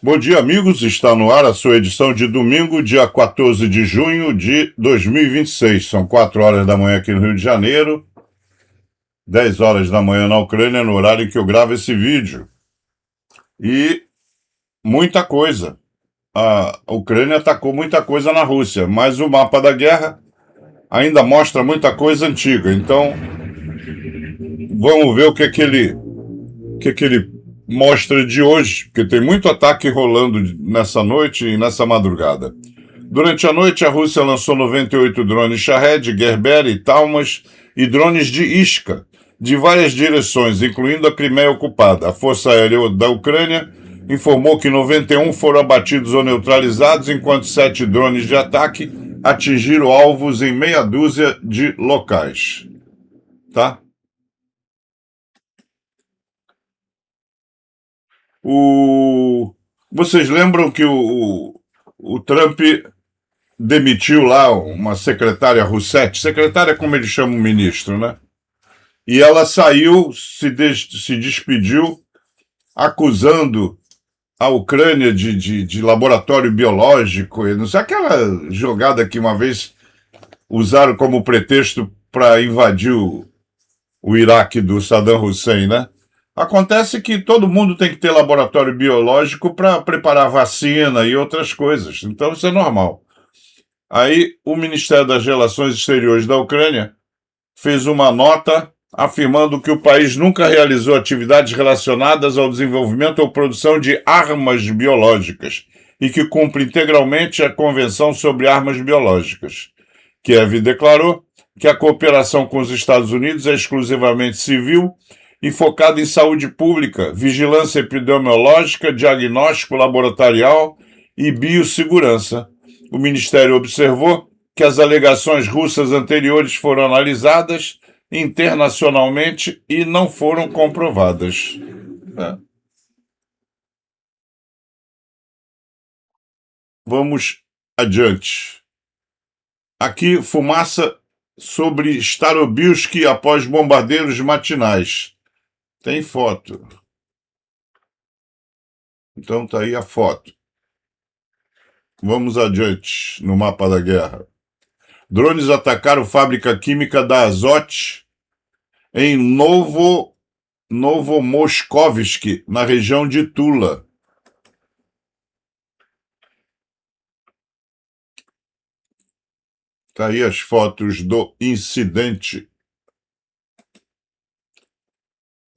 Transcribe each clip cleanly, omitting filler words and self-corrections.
Bom dia, amigos. Está no ar a sua edição de domingo, dia 14 de junho de 2026. São 4 horas da manhã aqui no Rio de Janeiro, 10 horas da manhã na Ucrânia, no horário em que eu gravo esse vídeo. E muita coisa. A Ucrânia atacou muita coisa na Rússia, mas o mapa da guerra ainda mostra muita coisa antiga. Então, vamos ver o que ele mostra de hoje, porque tem muito ataque rolando nessa noite e nessa madrugada. Durante a noite, a Rússia lançou 98 drones Shahed, Gerber e Taumas e drones de Iska, de várias direções, incluindo a Crimeia ocupada. A Força Aérea da Ucrânia informou que 91 foram abatidos ou neutralizados, enquanto 7 drones de ataque atingiram alvos em meia dúzia de locais. Tá? Vocês lembram que o Trump demitiu lá uma secretária Rousseff, secretária como ele chama o ministro, né? E ela saiu, se despediu, acusando a Ucrânia de laboratório biológico, e não sei, aquela jogada que uma vez usaram como pretexto para invadir o Iraque do Saddam Hussein, né? Acontece que todo mundo tem que ter laboratório biológico para preparar vacina e outras coisas, então isso é normal. Aí o Ministério das Relações Exteriores da Ucrânia fez uma nota afirmando que o país nunca realizou atividades relacionadas ao desenvolvimento ou produção de armas biológicas e que cumpre integralmente a Convenção sobre Armas Biológicas. Kiev declarou que a cooperação com os Estados Unidos é exclusivamente civil e focada em saúde pública, vigilância epidemiológica, diagnóstico laboratorial e biossegurança. O Ministério observou que as alegações russas anteriores foram analisadas internacionalmente e não foram comprovadas. Vamos adiante. Aqui, fumaça sobre Starobilsk após bombardeios matinais. Tem foto. Então tá aí a foto. Vamos adiante no mapa da guerra. Drones atacaram fábrica química da Azot em Novomoskovsk, na região de Tula. Tá aí as fotos do incidente.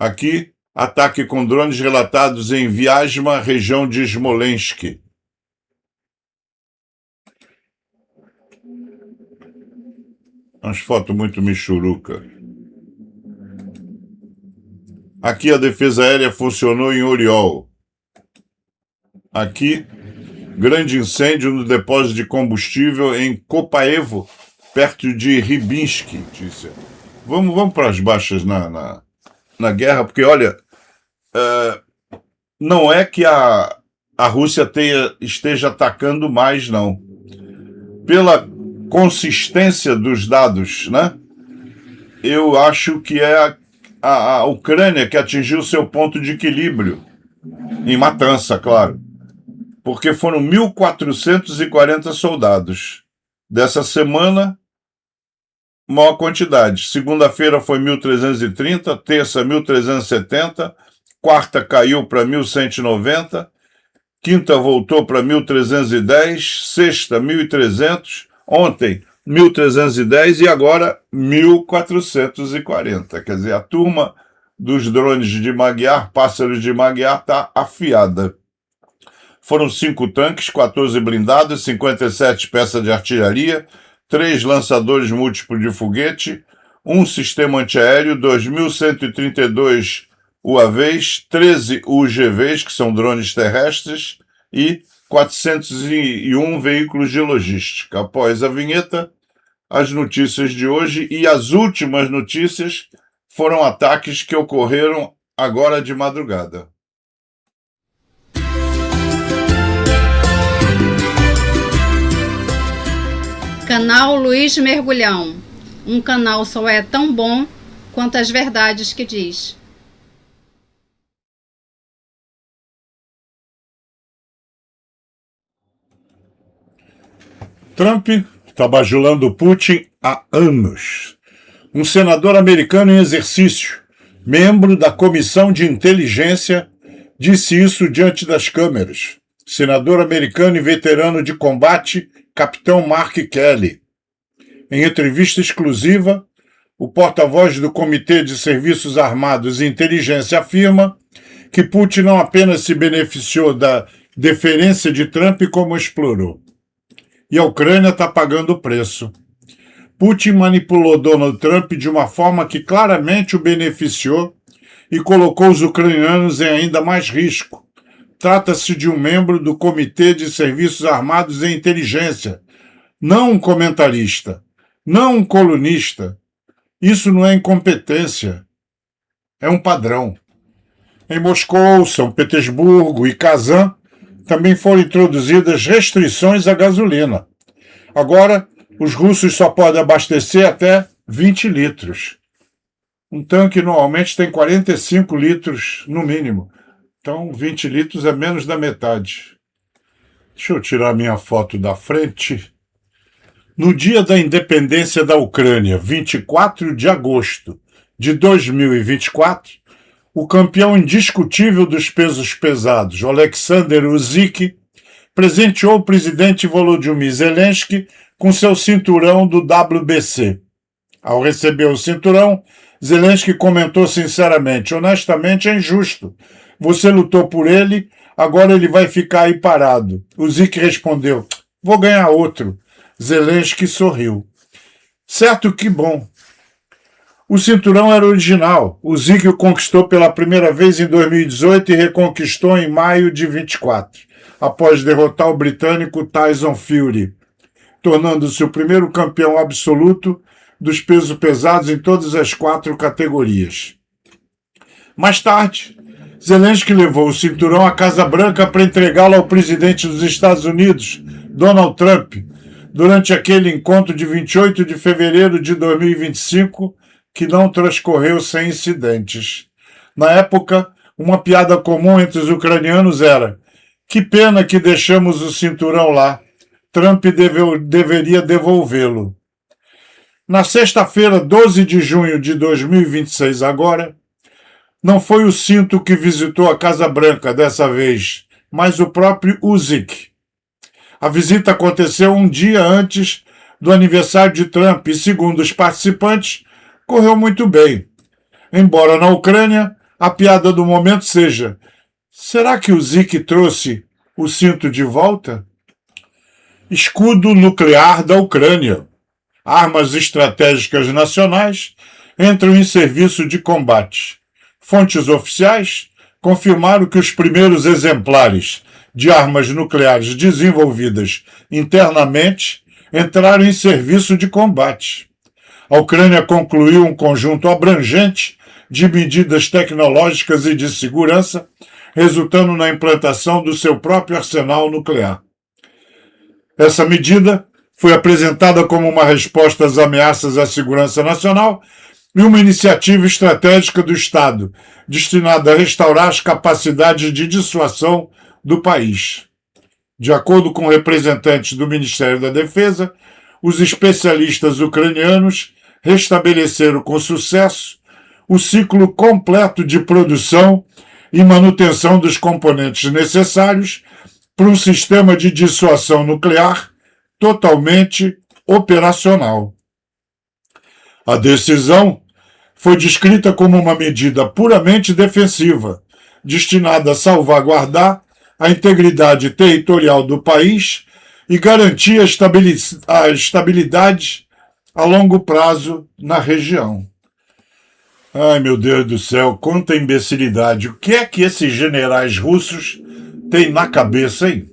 Aqui, ataque com drones relatados em Vyazma, região de Smolensk. Umas fotos muito michuruca. Aqui a defesa aérea funcionou em Oriol. Aqui, grande incêndio no depósito de combustível em Kopaevo, perto de Ribinsk. Vamos para as baixas na guerra, porque, olha, não é que a Rússia esteja atacando mais, não. Pela consistência dos dados, né? Eu acho que é a Ucrânia que atingiu seu ponto de equilíbrio, em matança, claro, porque foram 1.440 soldados. Dessa semana, maior quantidade. Segunda-feira foi 1.330, terça 1.370, quarta caiu para 1.190, quinta voltou para 1.310, sexta 1.300, ontem 1.310 e agora 1.440. Quer dizer, a turma dos drones de Magyar, pássaros de Magyar, está afiada. Foram 5 tanques, 14 blindados, 57 peças de artilharia, 3 lançadores múltiplos de foguete, um sistema antiaéreo, 2.132 UAVs, 13 UGVs, que são drones terrestres, e 401 veículos de logística. Após a vinheta, as notícias de hoje, e as últimas notícias foram ataques que ocorreram agora de madrugada. Canal Luiz Mergulhão. Um canal só é tão bom quanto as verdades que diz. Trump está bajulando Putin há anos. Um senador americano em exercício, membro da Comissão de Inteligência, disse isso diante das câmeras. Senador americano e veterano de combate, capitão Mark Kelly. Em entrevista exclusiva, o porta-voz do Comitê de Serviços Armados e Inteligência afirma que Putin não apenas se beneficiou da deferência de Trump, como explorou. E a Ucrânia está pagando o preço. Putin manipulou Donald Trump de uma forma que claramente o beneficiou e colocou os ucranianos em ainda mais risco. Trata-se de um membro do Comitê de Serviços Armados e Inteligência, não um comentarista, não um colunista. Isso não é incompetência, é um padrão. Em Moscou, São Petersburgo e Kazan também foram introduzidas restrições à gasolina. Agora, os russos só podem abastecer até 20 litros. Um tanque normalmente tem 45 litros no mínimo. Então, 20 litros é menos da metade. Deixa eu tirar minha foto da frente. No dia da independência da Ucrânia, 24 de agosto de 2024, o campeão indiscutível dos pesos pesados, Alexander Usyk, presenteou o presidente Volodymyr Zelensky com seu cinturão do WBC. Ao receber o cinturão, Zelensky comentou sinceramente: honestamente é injusto. Você lutou por ele, agora ele vai ficar aí parado. Usyk respondeu: vou ganhar outro. Zelensky sorriu. Certo, que bom. O cinturão era original. Usyk o conquistou pela primeira vez em 2018 e reconquistou em maio de 24, após derrotar o britânico Tyson Fury, tornando-se o primeiro campeão absoluto dos pesos pesados em todas as 4 categorias. Mais tarde, Zelensky levou o cinturão à Casa Branca para entregá-lo ao presidente dos Estados Unidos, Donald Trump, durante aquele encontro de 28 de fevereiro de 2025, que não transcorreu sem incidentes. Na época, uma piada comum entre os ucranianos era: que pena que deixamos o cinturão lá. Trump deveria devolvê-lo. Na sexta-feira, 12 de junho de 2026, agora, não foi o cinto que visitou a Casa Branca dessa vez, mas o próprio Usyk. A visita aconteceu um dia antes do aniversário de Trump e, segundo os participantes, correu muito bem. Embora na Ucrânia, a piada do momento seja: será que Usyk trouxe o cinto de volta? Escudo nuclear da Ucrânia. Armas estratégicas nacionais entram em serviço de combate. Fontes oficiais confirmaram que os primeiros exemplares de armas nucleares desenvolvidas internamente entraram em serviço de combate. A Ucrânia concluiu um conjunto abrangente de medidas tecnológicas e de segurança, resultando na implantação do seu próprio arsenal nuclear. Essa medida foi apresentada como uma resposta às ameaças à segurança nacional e uma iniciativa estratégica do Estado, destinada a restaurar as capacidades de dissuasão do país. De acordo com representantes do Ministério da Defesa, os especialistas ucranianos restabeleceram com sucesso o ciclo completo de produção e manutenção dos componentes necessários para um sistema de dissuasão nuclear totalmente operacional. A decisão foi descrita como uma medida puramente defensiva, destinada a salvaguardar a integridade territorial do país e garantir a estabilidade a longo prazo na região. Ai, meu Deus do céu, quanta imbecilidade. O que é que esses generais russos têm na cabeça, hein?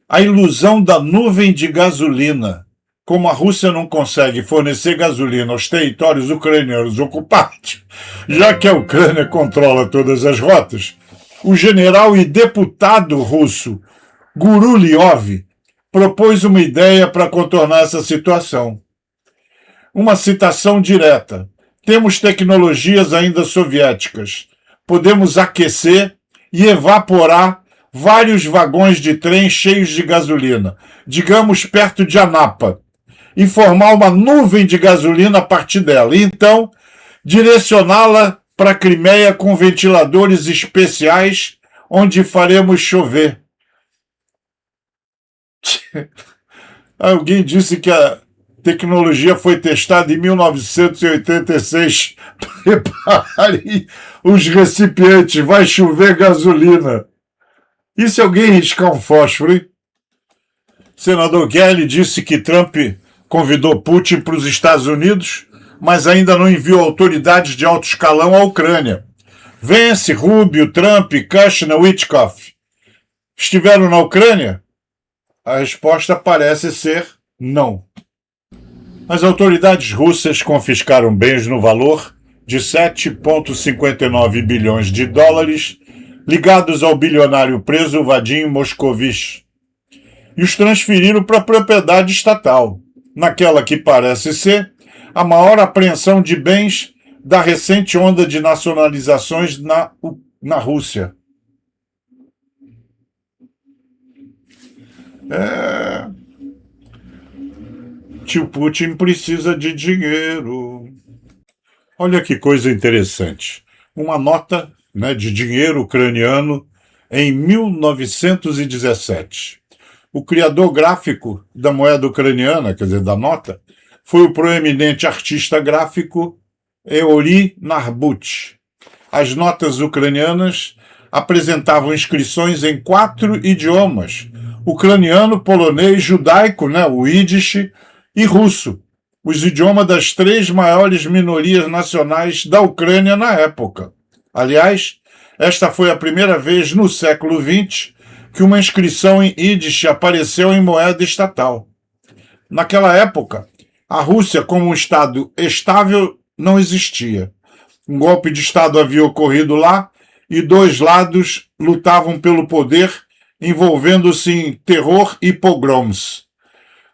A ilusão da nuvem de gasolina. Como a Rússia não consegue fornecer gasolina aos territórios ucranianos ocupados, já que a Ucrânia controla todas as rotas, o general e deputado russo Guruliov propôs uma ideia para contornar essa situação. Uma citação direta: temos tecnologias ainda soviéticas. Podemos aquecer e evaporar vários vagões de trem cheios de gasolina, digamos perto de Anapa, e formar uma nuvem de gasolina a partir dela. E então, direcioná-la para a Crimeia com ventiladores especiais, onde faremos chover. Alguém disse que a tecnologia foi testada em 1986. Preparem os recipientes, vai chover gasolina. E se alguém riscar um fósforo, hein? Senador Kelly disse que Trump convidou Putin para os Estados Unidos, mas ainda não enviou autoridades de alto escalão à Ucrânia. Vence, Rubio, Trump, Kushner, Witkoff estiveram na Ucrânia? A resposta parece ser não. As autoridades russas confiscaram bens no valor de 7,59 bilhões de dólares ligados ao bilionário preso Vadim Moscovich e os transferiram para a propriedade estatal, naquela que parece ser a maior apreensão de bens da recente onda de nacionalizações na Rússia. Tio Putin precisa de dinheiro. Olha que coisa interessante. Uma nota, né, de dinheiro ucraniano em 1917. O criador gráfico da moeda ucraniana, quer dizer, da nota, foi o proeminente artista gráfico Eori Narbut. As notas ucranianas apresentavam inscrições em 4 idiomas: ucraniano, polonês, judaico, né, o Yiddish, e russo, os idiomas das 3 maiores minorias nacionais da Ucrânia na época. Aliás, esta foi a primeira vez no século XX que uma inscrição em Yiddish apareceu em moeda estatal. Naquela época, a Rússia como um Estado estável não existia. Um golpe de Estado havia ocorrido lá e 2 lados lutavam pelo poder, envolvendo-se em terror e pogroms.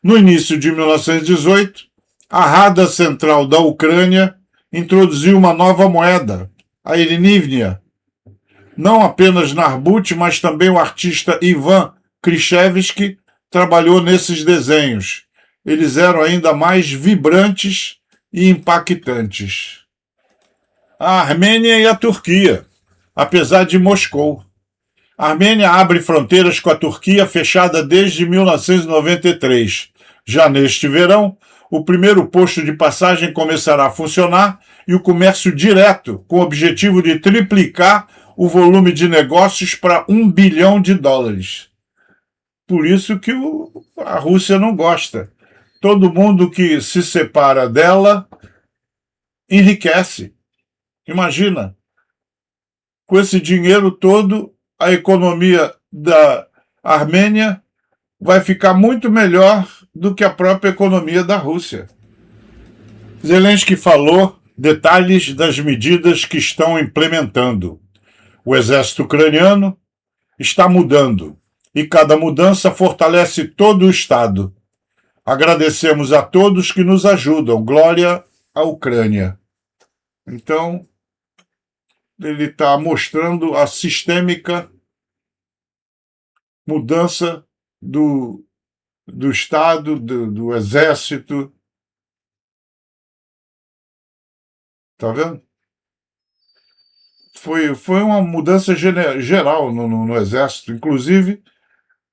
No início de 1918, a Rada Central da Ucrânia introduziu uma nova moeda, a hryvnia. Não apenas Narbut, mas também o artista Ivan Krishevsky trabalhou nesses desenhos. Eles eram ainda mais vibrantes e impactantes. A Armênia e a Turquia, apesar de Moscou. A Armênia abre fronteiras com a Turquia fechada desde 1993. Já neste verão, o primeiro posto de passagem começará a funcionar e o comércio direto, com o objetivo de triplicar o volume de negócios para $1 bilhão. Por isso que a Rússia não gosta. Todo mundo que se separa dela enriquece. Imagina, com esse dinheiro todo, a economia da Armênia vai ficar muito melhor do que a própria economia da Rússia. Zelensky falou detalhes das medidas que estão implementando. O exército ucraniano está mudando e cada mudança fortalece todo o Estado. Agradecemos a todos que nos ajudam. Glória à Ucrânia. Então, ele está mostrando a sistêmica mudança do Estado, do Exército. Está vendo? Foi uma mudança geral no Exército, inclusive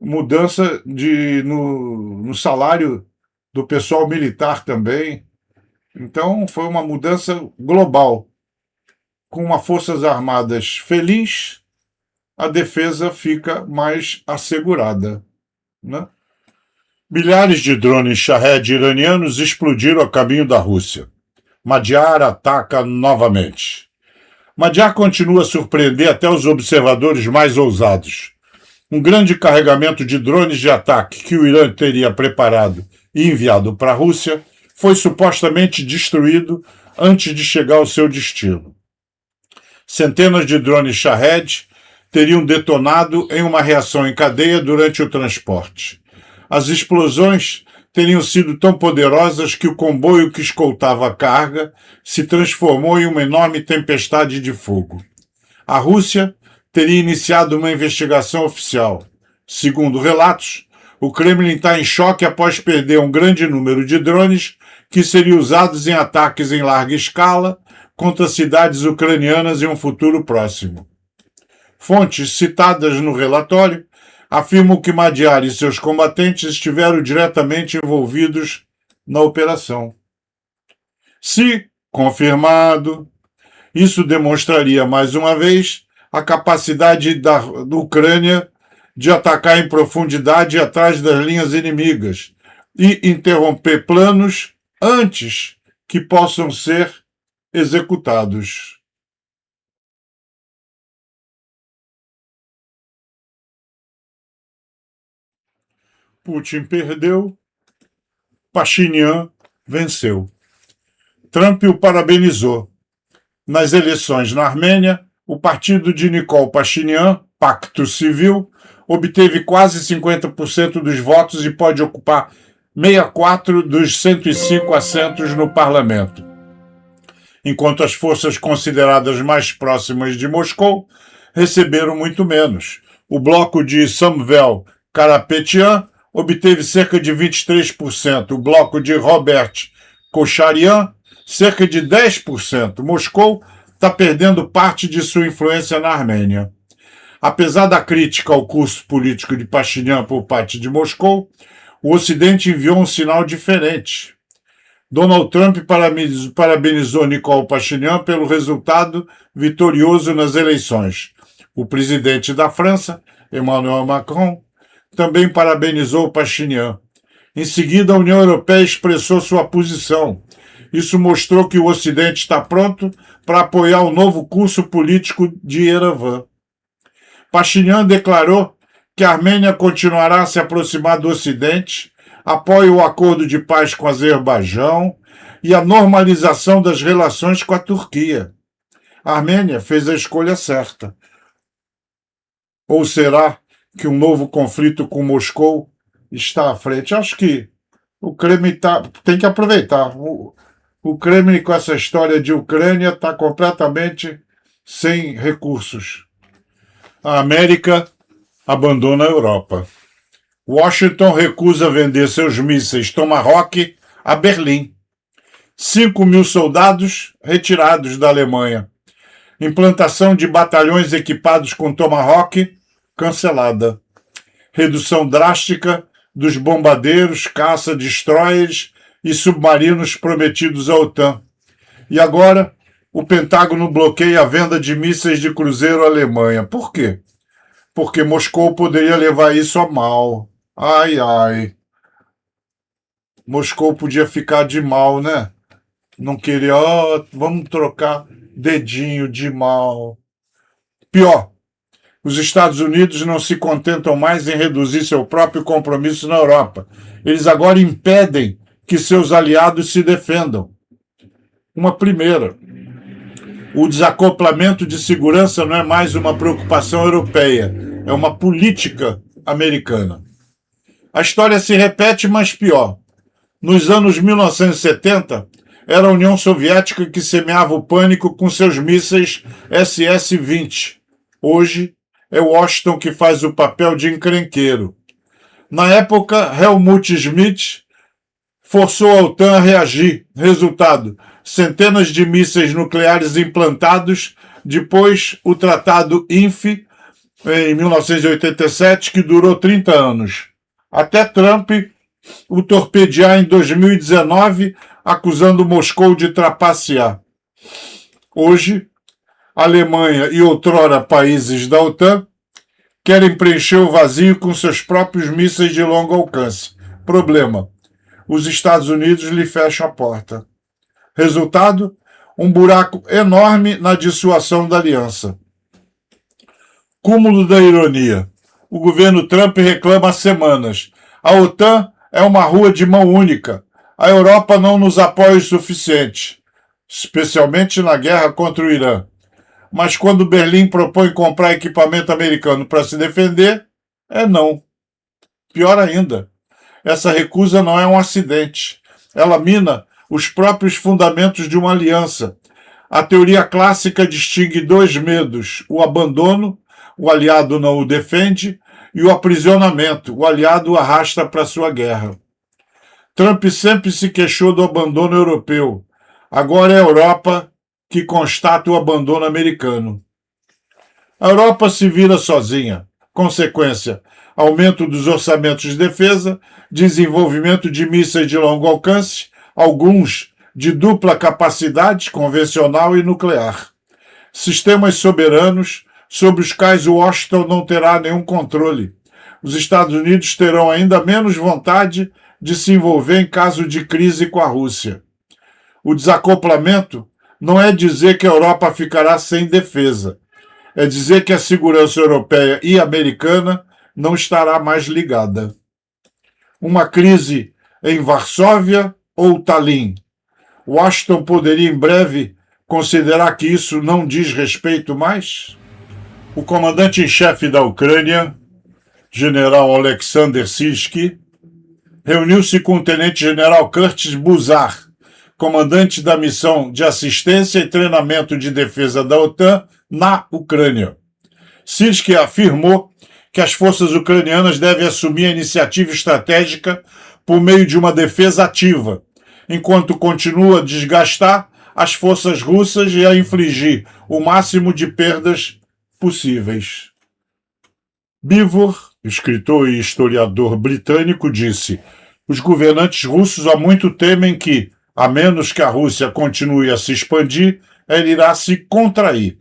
mudança no salário do pessoal militar também. Então, foi uma mudança global. Com uma Forças Armadas feliz, a defesa fica mais assegurada, né? Milhares de drones Shahed iranianos explodiram a caminho da Rússia. Madiyar ataca novamente. Madiyar continua a surpreender até os observadores mais ousados. Um grande carregamento de drones de ataque que o Irã teria preparado e enviado para a Rússia foi supostamente destruído antes de chegar ao seu destino. Centenas de drones Shahed teriam detonado em uma reação em cadeia durante o transporte. As explosões teriam sido tão poderosas que o comboio que escoltava a carga se transformou em uma enorme tempestade de fogo. A Rússia teria iniciado uma investigação oficial. Segundo relatos, o Kremlin está em choque após perder um grande número de drones que seriam usados em ataques em larga escala contra cidades ucranianas em um futuro próximo. Fontes citadas no relatório afirmam que Madiar e seus combatentes estiveram diretamente envolvidos na operação. Se confirmado, isso demonstraria mais uma vez a capacidade da Ucrânia de atacar em profundidade atrás das linhas inimigas e interromper planos antes que possam ser executados. Putin perdeu, Pashinyan venceu. Trump o parabenizou. Nas eleições na Armênia, o partido de Nikol Pashinyan, Pacto Civil, obteve quase 50% dos votos e pode ocupar 64 dos 105 assentos no parlamento. Enquanto as forças consideradas mais próximas de Moscou receberam muito menos. O bloco de Samvel Karapetyan obteve cerca de 23%, o bloco de Robert Kocharian, cerca de 10%. Moscou está perdendo parte de sua influência na Armênia. Apesar da crítica ao curso político de Pashinyan por parte de Moscou, o Ocidente enviou um sinal diferente. Donald Trump parabenizou Nikol Pashinyan pelo resultado vitorioso nas eleições. O presidente da França, Emmanuel Macron, também parabenizou Pashinyan. Em seguida, a União Europeia expressou sua posição. Isso mostrou que o Ocidente está pronto para apoiar o novo curso político de Yerevan. Pashinyan declarou que a Armênia continuará a se aproximar do Ocidente, apoia o acordo de paz com o Azerbaijão e a normalização das relações com a Turquia. A Armênia fez a escolha certa. Ou será que um novo conflito com Moscou está à frente? Acho que o Kremlin tem que aproveitar. O Kremlin, com essa história de Ucrânia, está completamente sem recursos. A América abandona a Europa. Washington recusa vender seus mísseis Tomahawk a Berlim. 5.000 soldados retirados da Alemanha. Implantação de batalhões equipados com Tomahawk cancelada. Redução drástica dos bombardeiros, caça-destroyers e submarinos prometidos à OTAN. E agora, o Pentágono bloqueia a venda de mísseis de cruzeiro à Alemanha. Por quê? Porque Moscou poderia levar isso a mal. Ai, ai. Moscou podia ficar de mal, né? Não queria, vamos trocar dedinho de mal. Pior, os Estados Unidos não se contentam mais em reduzir seu próprio compromisso na Europa. Eles agora impedem que seus aliados se defendam. Uma primeira. O desacoplamento de segurança não é mais uma preocupação europeia, é uma política americana. A história se repete, mas pior. Nos anos 1970, era a União Soviética que semeava o pânico com seus mísseis SS-20. Hoje, é Washington que faz o papel de encrenqueiro. Na época, Helmut Schmidt forçou a OTAN a reagir. Resultado, centenas de mísseis nucleares implantados, depois o Tratado INF, em 1987, que durou 30 anos. Até Trump o torpedear em 2019, acusando Moscou de trapacear. Hoje, a Alemanha e outrora países da OTAN querem preencher o vazio com seus próprios mísseis de longo alcance. Problema: os Estados Unidos lhe fecham a porta. Resultado: um buraco enorme na dissuasão da aliança. Cúmulo da ironia. O governo Trump reclama há semanas. A OTAN é uma rua de mão única. A Europa não nos apoia o suficiente, especialmente na guerra contra o Irã. Mas quando Berlim propõe comprar equipamento americano para se defender, é não. Pior ainda, essa recusa não é um acidente. Ela mina os próprios fundamentos de uma aliança. A teoria clássica distingue dois medos: o abandono, o aliado não o defende, e o aprisionamento, o aliado o arrasta para sua guerra. Trump sempre se queixou do abandono europeu. Agora é a Europa que constata o abandono americano. A Europa se vira sozinha. Consequência: aumento dos orçamentos de defesa, desenvolvimento de mísseis de longo alcance, alguns de dupla capacidade convencional e nuclear. Sistemas soberanos sobre os quais Washington não terá nenhum controle. Os Estados Unidos terão ainda menos vontade de se envolver em caso de crise com a Rússia. O desacoplamento não é dizer que a Europa ficará sem defesa, é dizer que a segurança europeia e americana não estará mais ligada. Uma crise em Varsóvia ou Tallinn? Washington poderia em breve considerar que isso não diz respeito mais? O comandante-em-chefe da Ucrânia, general Alexander Sirski, reuniu-se com o tenente-general Curtis Buzar, comandante da missão de assistência e treinamento de defesa da OTAN na Ucrânia. Sirski afirmou que as forças ucranianas devem assumir a iniciativa estratégica por meio de uma defesa ativa, enquanto continua a desgastar as forças russas e a infligir o máximo de perdas possíveis. Beevor, escritor e historiador britânico, disse: os governantes russos há muito temem que, a menos que a Rússia continue a se expandir, ela irá se contrair.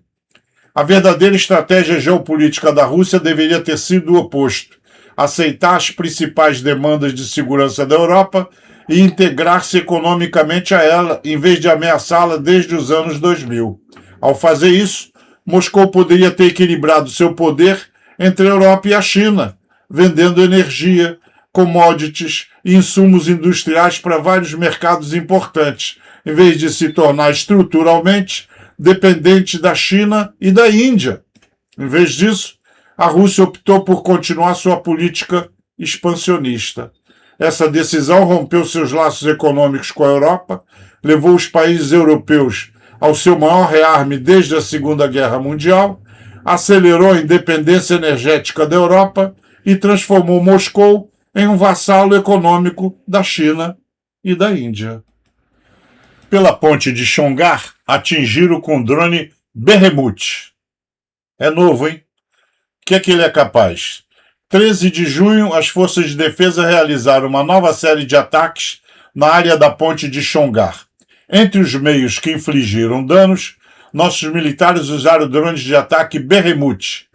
A verdadeira estratégia geopolítica da Rússia deveria ter sido o oposto: aceitar as principais demandas de segurança da Europa e integrar-se economicamente a ela, em vez de ameaçá-la desde os anos 2000. Ao fazer isso, Moscou poderia ter equilibrado seu poder entre a Europa e a China, vendendo energia, commodities e insumos industriais para vários mercados importantes, em vez de se tornar estruturalmente dependente da China e da Índia. Em vez disso, a Rússia optou por continuar sua política expansionista. Essa decisão rompeu seus laços econômicos com a Europa, levou os países europeus ao seu maior rearme desde a Segunda Guerra Mundial, acelerou a independência energética da Europa e transformou Moscou em um vassalo econômico da China e da Índia. Pela ponte de Chongar, atingiram com o drone Behemoth. É novo, hein? O que é que ele é capaz? 13 de junho, as forças de defesa realizaram uma nova série de ataques na área da ponte de Chongar. Entre os meios que infligiram danos, nossos militares usaram drones de ataque Behemoth.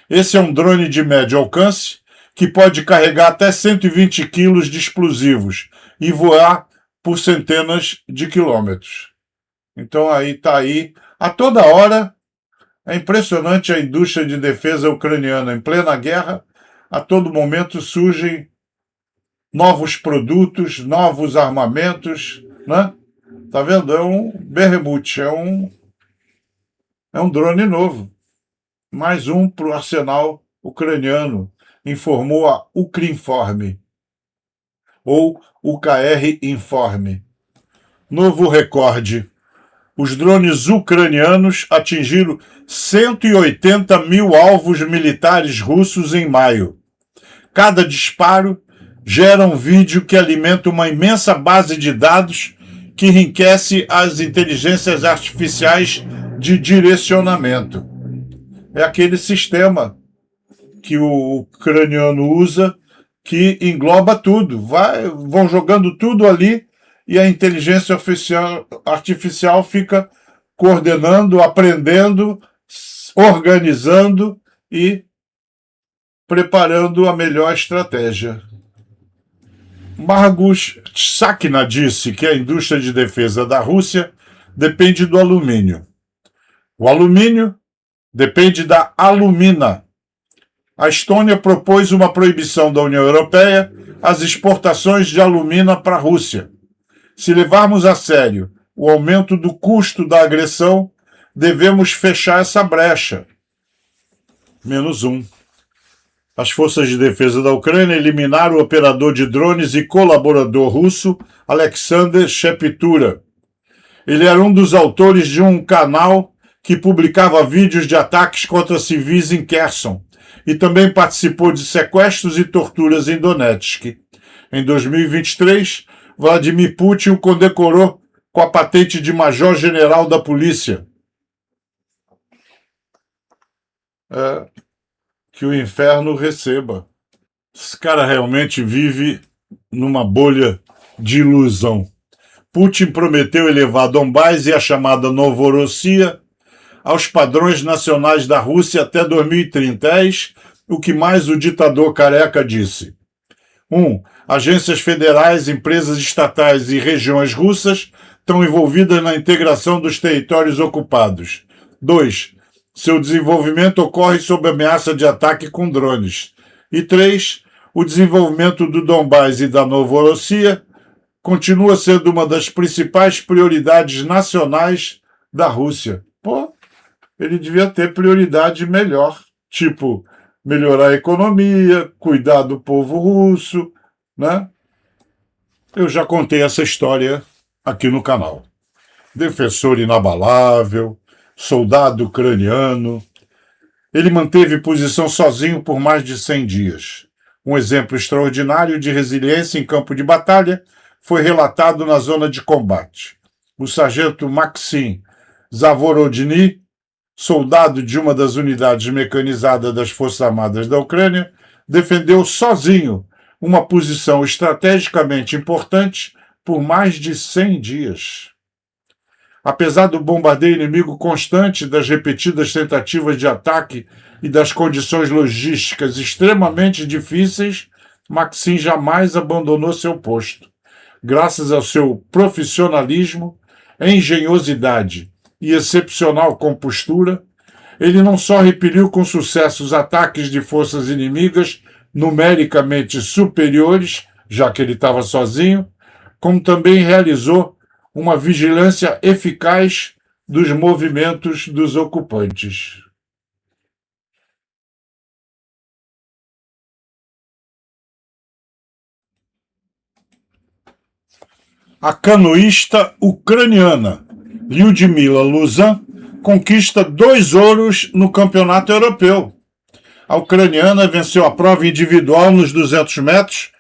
Esse é um drone de médio alcance que pode carregar até 120 quilos de explosivos e voar por centenas de quilômetros. Então está aí, a toda hora. É impressionante a indústria de defesa ucraniana. Em plena guerra, a todo momento surgem novos produtos, novos armamentos, né? Tá vendo? É um Behemoth, é um drone novo. Mais um para o arsenal ucraniano, informou a Ukrinform, ou UKR Informe. Novo recorde. Os drones ucranianos atingiram 180 mil alvos militares russos em maio. Cada disparo gera um vídeo que alimenta uma imensa base de dados que enriquece as inteligências artificiais de direcionamento. É aquele sistema que o ucraniano usa que engloba tudo. Vão jogando tudo ali e a inteligência artificial fica coordenando, aprendendo, organizando e preparando a melhor estratégia. Margus Sakna disse que a indústria de defesa da Rússia depende do alumínio. O alumínio depende da alumina. A Estônia propôs uma proibição da União Europeia às exportações de alumina para a Rússia. Se levarmos a sério o aumento do custo da agressão, devemos fechar essa brecha. -1. As forças de defesa da Ucrânia eliminaram o operador de drones e colaborador russo Alexander Sheptura. Ele era um dos autores de um canal que publicava vídeos de ataques contra civis em Kherson e também participou de sequestros e torturas em Donetsk. Em 2023, Vladimir Putin o condecorou com a patente de major-general da polícia. Que o inferno receba. Esse cara realmente vive numa bolha de ilusão. Putin prometeu elevar Donbás e a chamada Novorossia aos padrões nacionais da Rússia até 2030. O que mais o ditador careca disse. 1. Agências federais, empresas estatais e regiões russas estão envolvidas na integração dos territórios ocupados. 2. Seu desenvolvimento ocorre sob ameaça de ataque com drones. E 3. O desenvolvimento do Donbás e da Novorossia continua sendo uma das principais prioridades nacionais da Rússia. Pô, ele devia ter prioridade melhor, tipo melhorar a economia, cuidar do povo russo, né? Eu já contei essa história aqui no canal. Defensor inabalável, soldado ucraniano. Ele manteve posição sozinho por mais de 100 dias. Um exemplo extraordinário de resiliência em campo de batalha foi relatado na zona de combate. O sargento Maxim Zavorodny, soldado de uma das unidades mecanizadas das Forças Armadas da Ucrânia, defendeu sozinho uma posição estrategicamente importante por mais de 100 dias. Apesar do bombardeio inimigo constante, das repetidas tentativas de ataque e das condições logísticas extremamente difíceis, Maxim jamais abandonou seu posto. Graças ao seu profissionalismo, engenhosidade e excepcional compostura, ele não só repeliu com sucesso os ataques de forças inimigas numericamente superiores, já que ele estava sozinho, como também realizou uma vigilância eficaz dos movimentos dos ocupantes. A canoísta ucraniana Lyudmila Luzan conquista 2 ouros no campeonato europeu. A ucraniana venceu a prova individual nos 200 metros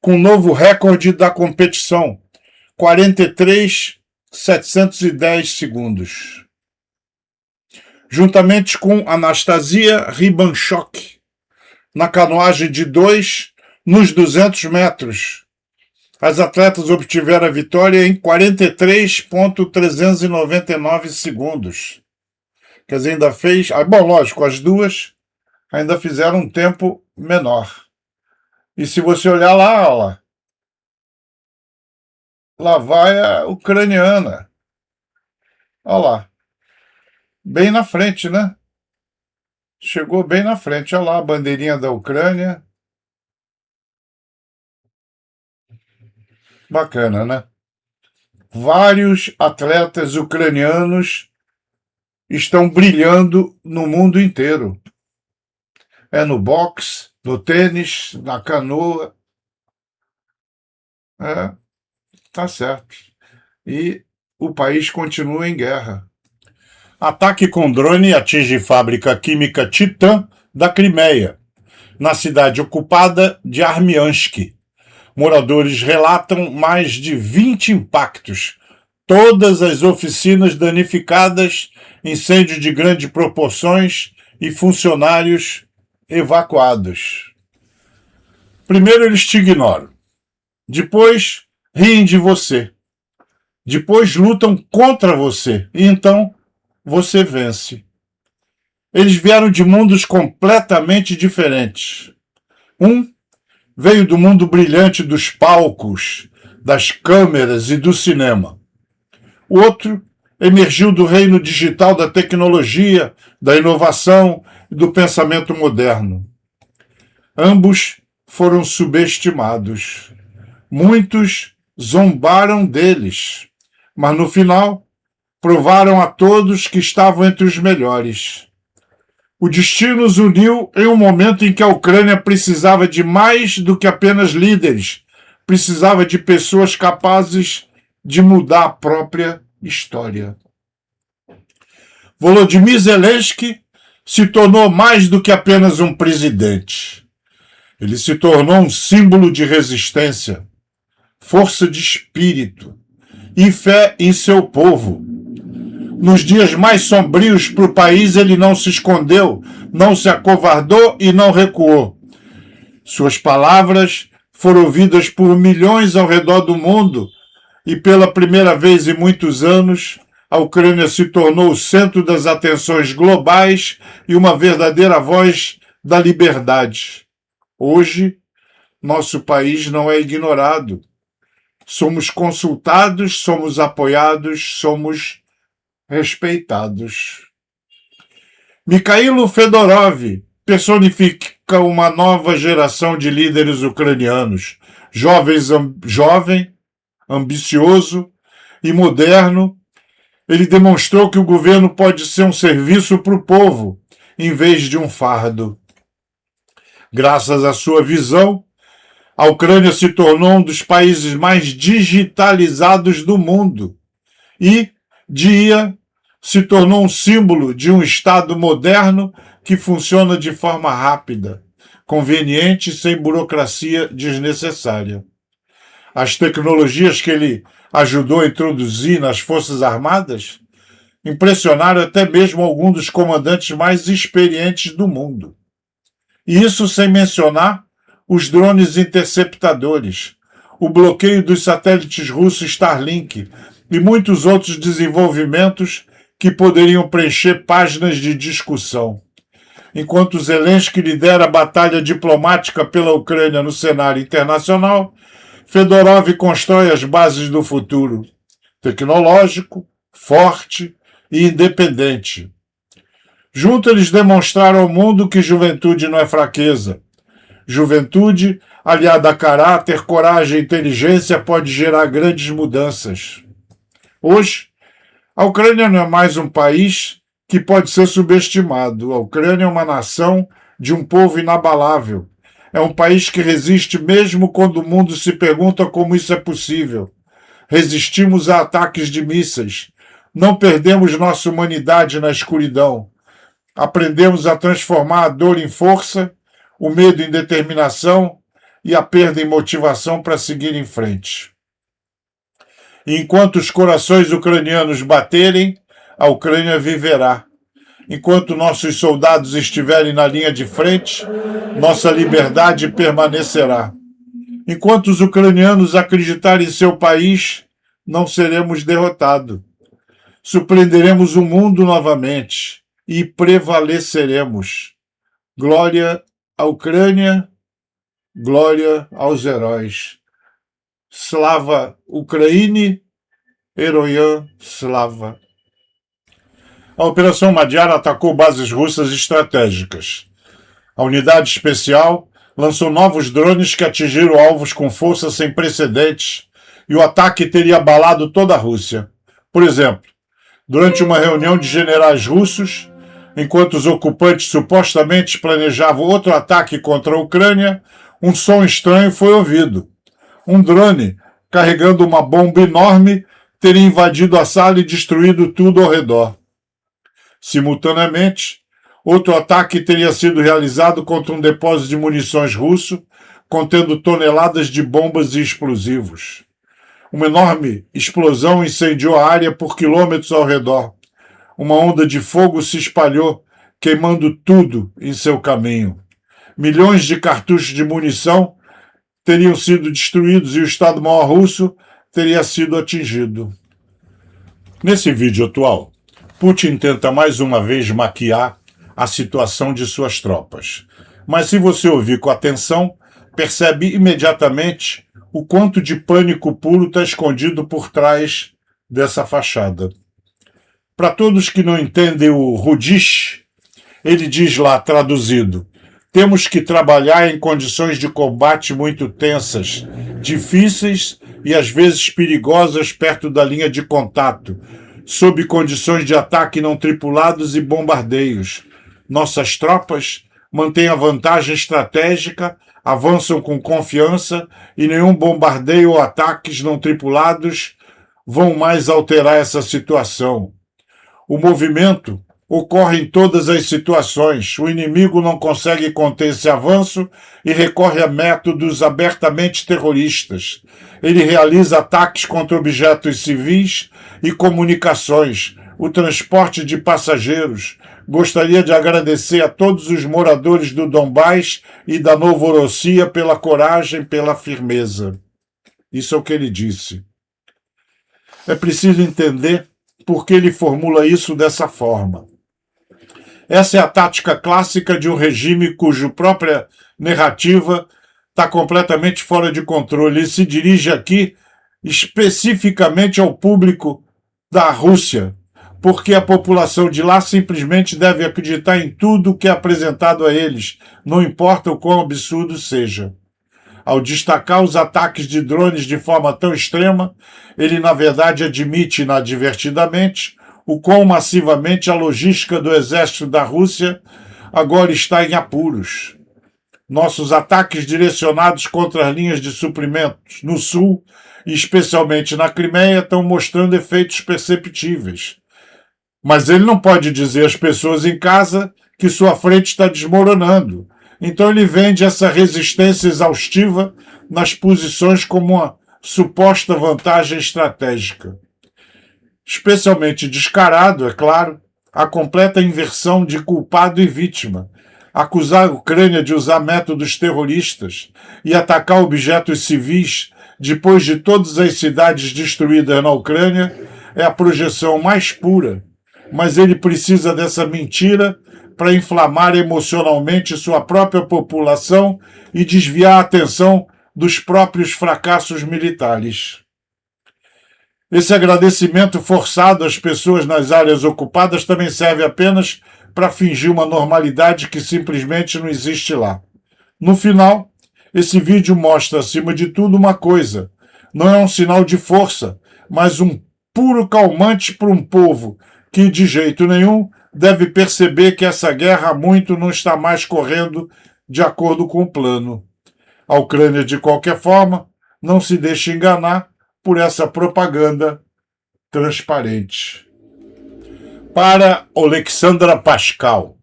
com um novo recorde da competição, 43,710 segundos. Juntamente com Anastasia Ribanchuk, na canoagem de 2 nos 200 metros. As atletas obtiveram a vitória em 43,399 segundos. Quer dizer, ainda fez... Bom, lógico, as duas ainda fizeram um tempo menor. E se você olhar lá, ó, lá vai a ucraniana. Olha lá. Bem na frente, né? Chegou bem na frente. Olha lá a bandeirinha da Ucrânia. Bacana, né? Vários atletas ucranianos estão brilhando no mundo inteiro. É no boxe, no tênis, na canoa. Tá certo. E o país continua em guerra. Ataque com drone atinge fábrica química Titã da Crimeia, na cidade ocupada de Armiansk. Moradores relatam mais de 20 impactos, todas as oficinas danificadas, incêndio de grandes proporções e funcionários evacuados. Primeiro eles te ignoram, depois riem de você, depois lutam contra você e então você vence. Eles vieram de mundos completamente diferentes. Um veio do mundo brilhante dos palcos, das câmeras e do cinema. O outro emergiu do reino digital da tecnologia, da inovação e do pensamento moderno. Ambos foram subestimados. Muitos zombaram deles, mas no final provaram a todos que estavam entre os melhores. O destino os uniu em um momento em que a Ucrânia precisava de mais do que apenas líderes, precisava de pessoas capazes de mudar a própria história. Volodymyr Zelensky se tornou mais do que apenas um presidente. Ele se tornou um símbolo de resistência, força de espírito e fé em seu povo. Nos dias mais sombrios para o país, ele não se escondeu, não se acovardou e não recuou. Suas palavras foram ouvidas por milhões ao redor do mundo e, pela primeira vez em muitos anos, a Ucrânia se tornou o centro das atenções globais e uma verdadeira voz da liberdade. Hoje, nosso país não é ignorado. Somos consultados, somos apoiados, somos respeitados. Mikhailo Fedorov personifica uma nova geração de líderes ucranianos, jovem, ambicioso e moderno. Ele demonstrou que o governo pode ser um serviço para o povo, em vez de um fardo. Graças à sua visão, a Ucrânia se tornou um dos países mais digitalizados do mundo e, dia, se tornou um símbolo de um Estado moderno que funciona de forma rápida, conveniente e sem burocracia desnecessária. As tecnologias que ele ajudou a introduzir nas Forças Armadas impressionaram até mesmo alguns dos comandantes mais experientes do mundo. E isso sem mencionar os drones interceptadores, o bloqueio dos satélites russos Starlink e muitos outros desenvolvimentos que poderiam preencher páginas de discussão. Enquanto Zelensky lidera a batalha diplomática pela Ucrânia no cenário internacional, Fedorov constrói as bases do futuro, tecnológico, forte e independente. Juntos eles demonstraram ao mundo que juventude não é fraqueza. Juventude, aliada a caráter, coragem e inteligência, pode gerar grandes mudanças. Hoje, a Ucrânia não é mais um país que pode ser subestimado. A Ucrânia é uma nação de um povo inabalável. É um país que resiste mesmo quando o mundo se pergunta como isso é possível. Resistimos a ataques de mísseis. Não perdemos nossa humanidade na escuridão. Aprendemos a transformar a dor em força, o medo em determinação e a perda em motivação para seguir em frente. E enquanto os corações ucranianos baterem, a Ucrânia viverá. Enquanto nossos soldados estiverem na linha de frente, nossa liberdade permanecerá. Enquanto os ucranianos acreditarem em seu país, não seremos derrotados. Surpreenderemos o mundo novamente e prevaleceremos. Glória à Ucrânia, glória aos heróis. Slava Ukraini, Heroiam Slava. A Operação Madiar atacou bases russas estratégicas. A unidade especial lançou novos drones que atingiram alvos com força sem precedentes e o ataque teria abalado toda a Rússia. Por exemplo, durante uma reunião de generais russos, enquanto os ocupantes supostamente planejavam outro ataque contra a Ucrânia, um som estranho foi ouvido. Um drone, carregando uma bomba enorme, teria invadido a sala e destruído tudo ao redor. Simultaneamente, outro ataque teria sido realizado contra um depósito de munições russo, contendo toneladas de bombas e explosivos. Uma enorme explosão incendiou a área por quilômetros ao redor. Uma onda de fogo se espalhou, queimando tudo em seu caminho. Milhões de cartuchos de munição teriam sido destruídos e o Estado-Maior russo teria sido atingido. Nesse vídeo atual, Putin tenta mais uma vez maquiar a situação de suas tropas. Mas se você ouvir com atenção, percebe imediatamente o quanto de pânico puro está escondido por trás dessa fachada. Para todos que não entendem o Rudish, ele diz lá, traduzido: temos que trabalhar em condições de combate muito tensas, difíceis e às vezes perigosas perto da linha de contato, sob condições de ataque não tripulados e bombardeios. Nossas tropas mantêm a vantagem estratégica, avançam com confiança e nenhum bombardeio ou ataques não tripulados vão mais alterar essa situação. O movimento ocorre em todas as situações. O inimigo não consegue conter esse avanço e recorre a métodos abertamente terroristas. Ele realiza ataques contra objetos civis e comunicações, o transporte de passageiros. Gostaria de agradecer a todos os moradores do Donbás e da Novorossia pela coragem, pela firmeza. Isso é o que ele disse. É preciso entender por que ele formula isso dessa forma. Essa é a tática clássica de um regime cuja própria narrativa está completamente fora de controle. Ele se dirige aqui especificamente ao público da Rússia, porque a população de lá simplesmente deve acreditar em tudo que é apresentado a eles, não importa o quão absurdo seja. Ao destacar os ataques de drones de forma tão extrema, ele na verdade admite inadvertidamente o quão massivamente a logística do exército da Rússia agora está em apuros. Nossos ataques direcionados contra as linhas de suprimentos no sul, e especialmente na Crimeia, estão mostrando efeitos perceptíveis. Mas ele não pode dizer às pessoas em casa que sua frente está desmoronando. Então ele vende essa resistência exaustiva nas posições como uma suposta vantagem estratégica. Especialmente descarado, é claro, a completa inversão de culpado e vítima. Acusar a Ucrânia de usar métodos terroristas e atacar objetos civis depois de todas as cidades destruídas na Ucrânia é a projeção mais pura, mas ele precisa dessa mentira para inflamar emocionalmente sua própria população e desviar a atenção dos próprios fracassos militares. Esse agradecimento forçado às pessoas nas áreas ocupadas também serve apenas para fingir uma normalidade que simplesmente não existe lá. No final, esse vídeo mostra, acima de tudo, uma coisa. Não é um sinal de força, mas um puro calmante para um povo que, de jeito nenhum, deve perceber que essa guerra há muito não está mais correndo de acordo com o plano. A Ucrânia, de qualquer forma, não se deixa enganar por essa propaganda transparente. Para Alexandra Pascal.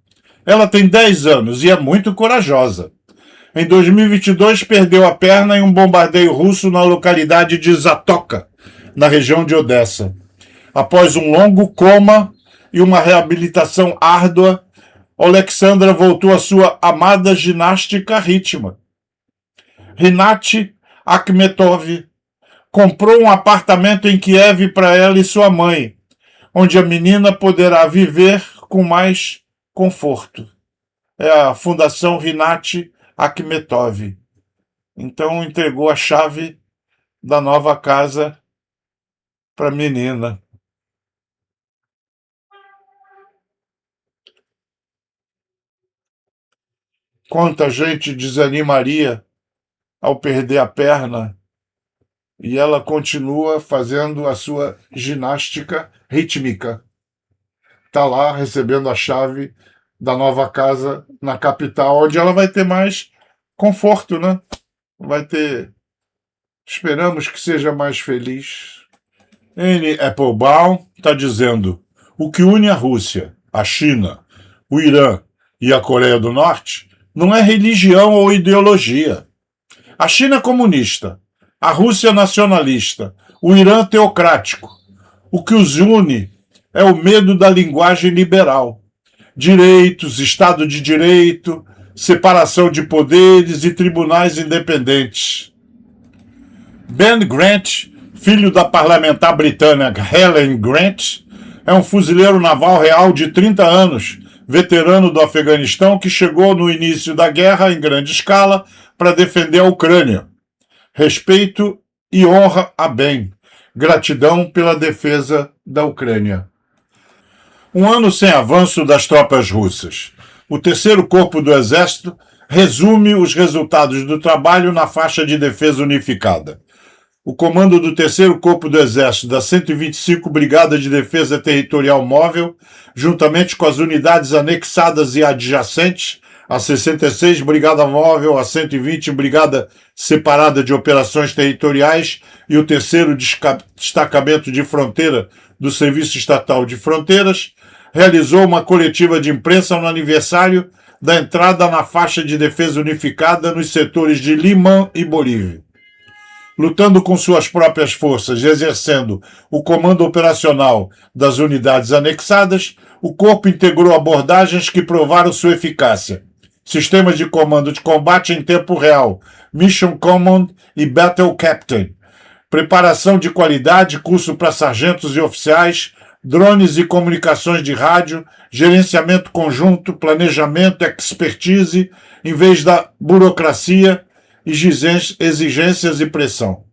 Ela tem 10 anos e é muito corajosa. Em 2022, perdeu a perna em um bombardeio russo na localidade de Zatoka, na região de Odessa. Após um longo coma e uma reabilitação árdua, Alexandra voltou à sua amada ginástica rítmica. Rinat Akhmetov comprou um apartamento em Kiev para ela e sua mãe, onde a menina poderá viver com mais conforto. É a Fundação Rinat Akhmetov. Então entregou a chave da nova casa para a menina. Quanta gente desanimaria ao perder a perna e ela continua fazendo a sua ginástica rítmica. Está lá recebendo a chave da nova casa na capital, onde ela vai ter mais conforto, né? Vai ter... Esperamos que seja mais feliz. Anne Applebaum está dizendo: o que une a Rússia, a China, o Irã e a Coreia do Norte não é religião ou ideologia. A China é comunista, a Rússia é nacionalista, o Irã teocrático. O que os une é o medo da linguagem liberal. Direitos, Estado de Direito, separação de poderes e tribunais independentes. Ben Grant, filho da parlamentar britânica Helen Grant, é um fuzileiro naval real de 30 anos, veterano do Afeganistão, que chegou no início da guerra em grande escala para defender a Ucrânia. Respeito e honra a Ben. Gratidão pela defesa da Ucrânia. Um ano sem avanço das tropas russas. O terceiro corpo do Exército resume os resultados do trabalho na faixa de defesa unificada. O comando do terceiro corpo do Exército da 125 Brigada de Defesa Territorial Móvel, juntamente com as unidades anexadas e adjacentes, a 66 Brigada Móvel, a 120 Brigada Separada de Operações Territoriais e o terceiro Destacamento de Fronteira do Serviço Estatal de Fronteiras, realizou uma coletiva de imprensa no aniversário da entrada na faixa de defesa unificada nos setores de Limã e Bolívia. Lutando com suas próprias forças, exercendo o comando operacional das unidades anexadas, o corpo integrou abordagens que provaram sua eficácia. Sistemas de comando de combate em tempo real, Mission Command e Battle Captain. Preparação de qualidade, curso para sargentos e oficiais, drones e comunicações de rádio, gerenciamento conjunto, planejamento, expertise, em vez da burocracia, exigências e pressão.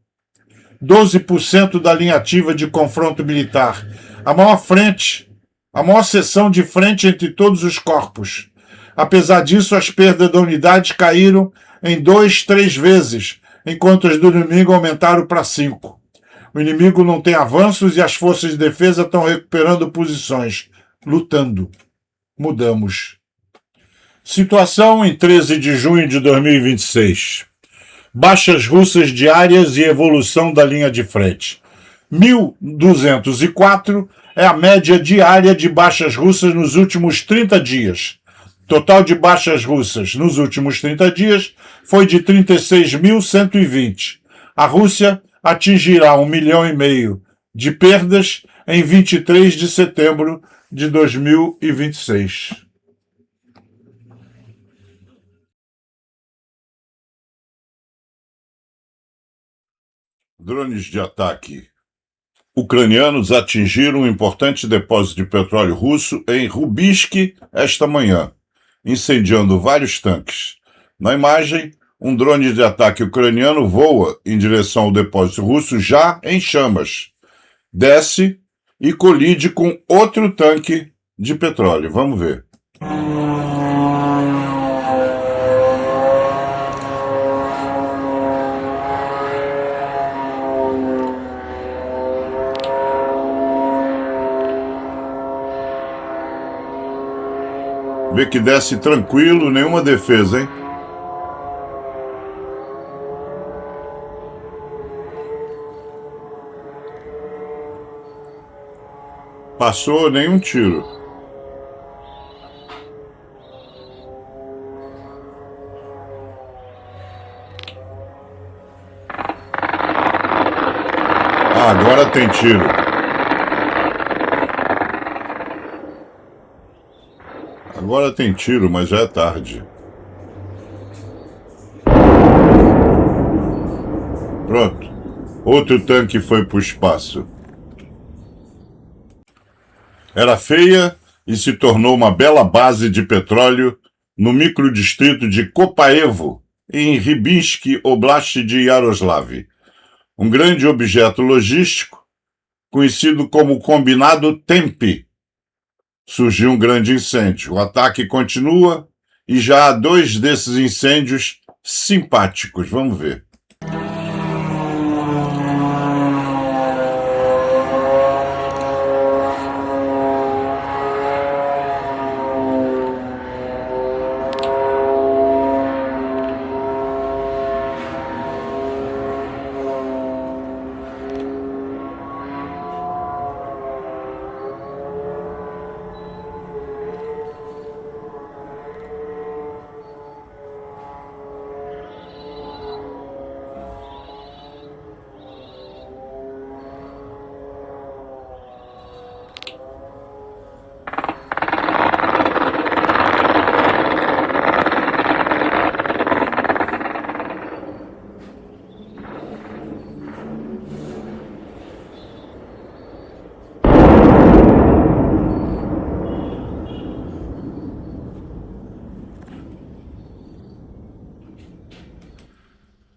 12% da linha ativa de confronto militar. A maior seção de frente entre todos os corpos. Apesar disso, as perdas da unidade caíram em 2, 3 vezes, enquanto as do inimigo aumentaram para 5. O inimigo não tem avanços e as forças de defesa estão recuperando posições, lutando. Mudamos. Situação em 13 de junho de 2026. Baixas russas diárias e evolução da linha de frente. 1.204 é a média diária de baixas russas nos últimos 30 dias. Total de baixas russas nos últimos 30 dias foi de 36.120. A Rússia atingirá 1,5 milhão de perdas em 23 de setembro de 2026. Drones de ataque. Ucranianos atingiram um importante depósito de petróleo russo em Rubisk esta manhã, incendiando vários tanques. Na imagem, um drone de ataque ucraniano voa em direção ao depósito russo já em chamas. Desce e colide com outro tanque de petróleo. Vamos ver. Vê que desce tranquilo, nenhuma defesa, hein? Passou nenhum tiro. Ah, agora tem tiro. Agora tem tiro, mas já é tarde. Pronto. Outro tanque foi para o espaço. Era feia e se tornou uma bela base de petróleo no microdistrito de Kopaevo, em Rybinsk, Oblast de Yaroslav. Um grande objeto logístico, conhecido como Combinado Tempi. Surgiu um grande incêndio. O ataque continua e já há 2 desses incêndios simpáticos. Vamos ver.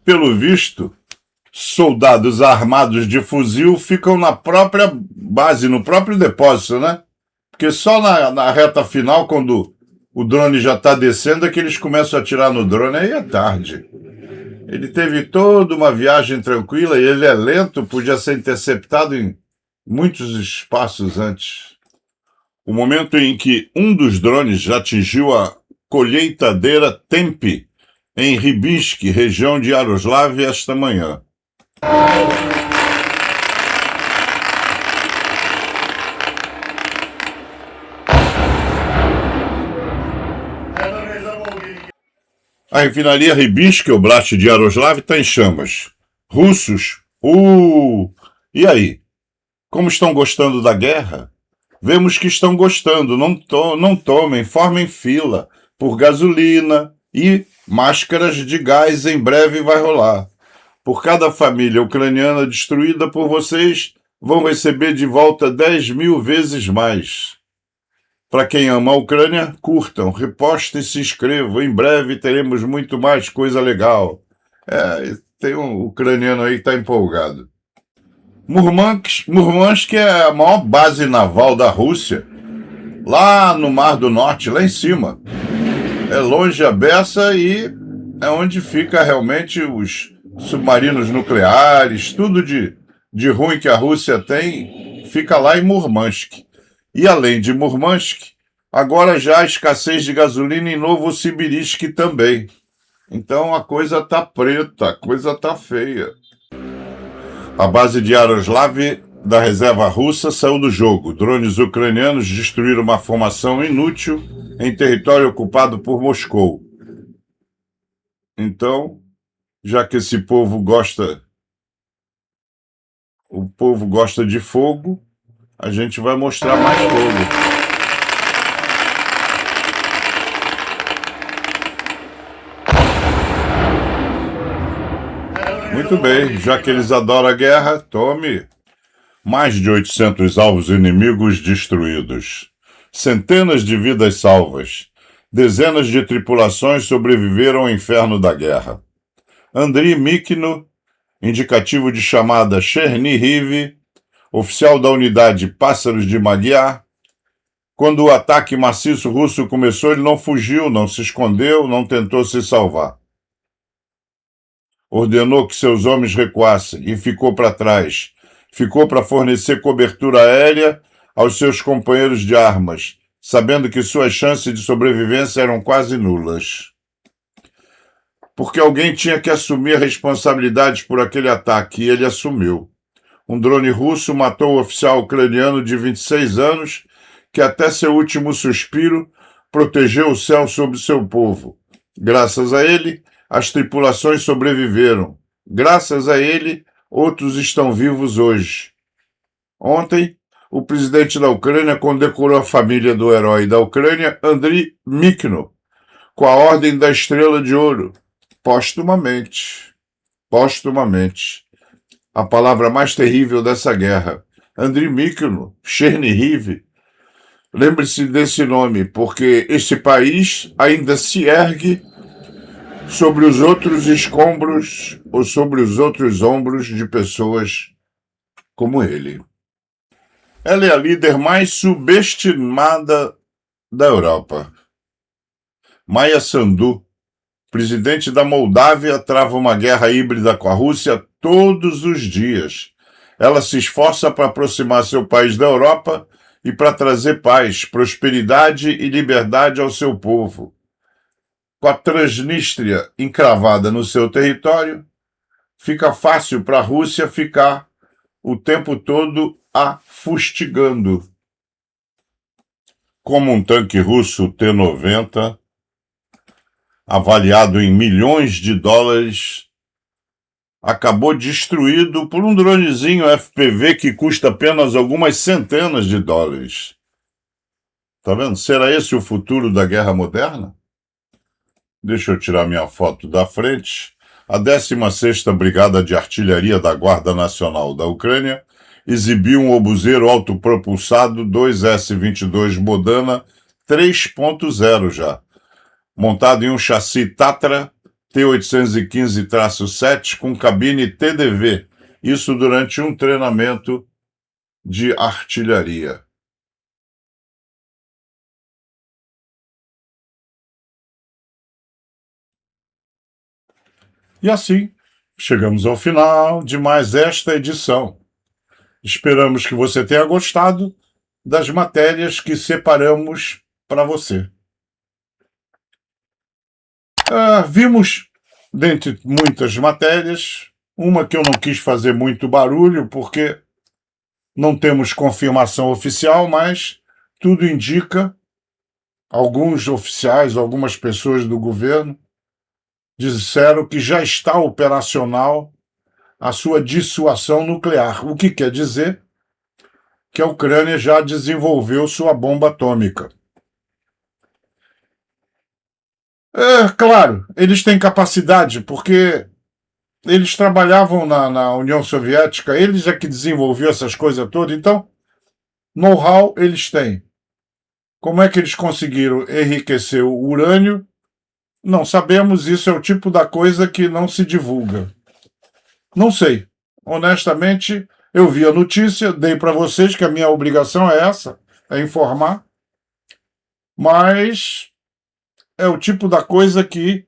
Pelo visto, soldados armados de fuzil ficam na própria base, no próprio depósito, né? Porque só na reta final, quando o drone já está descendo, é que eles começam a atirar no drone, aí é tarde. Ele teve toda uma viagem tranquila e ele é lento, podia ser interceptado em muitos espaços antes. O momento em que um dos drones já atingiu a colheitadeira Tempi, em Rybinsk, região de Yaroslav, esta manhã. A refinaria Rybinsk Oblast de Yaroslav está em chamas. Russos? E aí? Como estão gostando da guerra? Vemos que estão gostando, não tomem, formem fila por gasolina e máscaras de gás em breve vai rolar. Por cada família ucraniana destruída por vocês, vão receber de volta 10.000 vezes mais. Para quem ama a Ucrânia, curtam, repostem e se inscrevam. Em breve teremos muito mais coisa legal. Tem um ucraniano aí que está empolgado. Murmansk é a maior base naval da Rússia, lá no Mar do Norte, lá em cima. É longe a beça e é onde fica realmente os submarinos nucleares, tudo de ruim que a Rússia tem, fica lá em Murmansk. E além de Murmansk, agora já há escassez de gasolina em Novosibirsk também. Então a coisa tá preta, a coisa tá feia. A base de Yaroslav da reserva russa saiu do jogo. Drones ucranianos destruíram uma formação inútil em território ocupado por Moscou. Então, já que esse povo gosta, o povo gosta de fogo, a gente vai mostrar mais fogo. Muito bem, já que eles adoram a guerra, tome mais de 800 alvos inimigos destruídos, centenas de vidas salvas, dezenas de tripulações sobreviveram ao inferno da guerra. Andriy Mikino, indicativo de chamada Chernihiv, oficial da unidade Pássaros de Magyar. Quando o ataque maciço russo começou, ele não fugiu, não se escondeu, não tentou se salvar. Ordenou que seus homens recuassem e ficou para trás. Ficou para fornecer cobertura aérea aos seus companheiros de armas, sabendo que suas chances de sobrevivência eram quase nulas. Porque alguém tinha que assumir a responsabilidade por aquele ataque, e ele assumiu. Um drone russo matou o oficial ucraniano de 26 anos, que até seu último suspiro protegeu o céu sobre seu povo. Graças a ele, as tripulações sobreviveram. Graças a ele, outros estão vivos hoje. Ontem, o presidente da Ucrânia condecorou a família do herói da Ucrânia, Andriy Mikino, com a Ordem da Estrela de Ouro, póstumamente. Póstumamente. A palavra mais terrível dessa guerra. Andriy Mikino, Chernihiv. Lembre-se desse nome, porque esse país ainda se ergue sobre os outros escombros ou sobre os outros ombros de pessoas como ele. Ela é a líder mais subestimada da Europa. Maia Sandu, presidente da Moldávia, trava uma guerra híbrida com a Rússia todos os dias. Ela se esforça para aproximar seu país da Europa e para trazer paz, prosperidade e liberdade ao seu povo. Com a Transnistria encravada no seu território, fica fácil para a Rússia ficar o tempo todo a fustigando. Como um tanque russo T-90, avaliado em milhões de dólares, acabou destruído por um dronezinho FPV que custa apenas algumas centenas de dólares. Tá vendo? Será esse o futuro da guerra moderna? Deixa eu tirar minha foto da frente. A 16ª Brigada de Artilharia da Guarda Nacional da Ucrânia exibiu um obuseiro autopropulsado 2S-22 Bodana 3.0 já, montado em um chassi Tatra T-815-7 com cabine TDV, isso durante um treinamento de artilharia. E assim, chegamos ao final de mais esta edição. Esperamos que você tenha gostado das matérias que separamos para você. Vimos, dentre muitas matérias, uma que eu não quis fazer muito barulho, porque não temos confirmação oficial, mas tudo indica, alguns oficiais, algumas pessoas do governo disseram que já está operacional a sua dissuasão nuclear, o que quer dizer que a Ucrânia já desenvolveu sua bomba atômica. É claro, eles têm capacidade, porque eles trabalhavam na União Soviética, eles é que desenvolviam essas coisas todas, então, know-how eles têm. Como é que eles conseguiram enriquecer o urânio? Não sabemos, isso é o tipo da coisa que não se divulga. Não sei. Honestamente, eu vi a notícia, dei para vocês que a minha obrigação é essa, é informar, mas é o tipo da coisa que,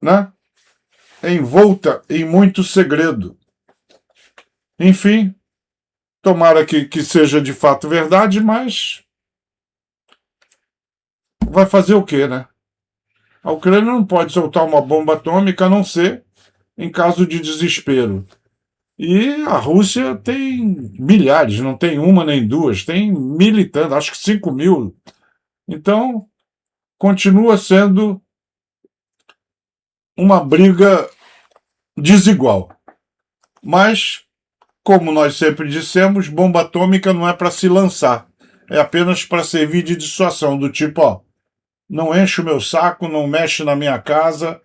né, é envolta em muito segredo. Enfim, tomara que seja de fato verdade, mas vai fazer o quê, né? A Ucrânia não pode soltar uma bomba atômica a não ser em caso de desespero. E a Rússia tem milhares, não tem uma nem duas, tem militantes, acho que 5.000. Então, continua sendo uma briga desigual. Mas, como nós sempre dissemos, bomba atômica não é para se lançar, é apenas para servir de dissuasão, do tipo, ó, não enche o meu saco, não mexe na minha casa,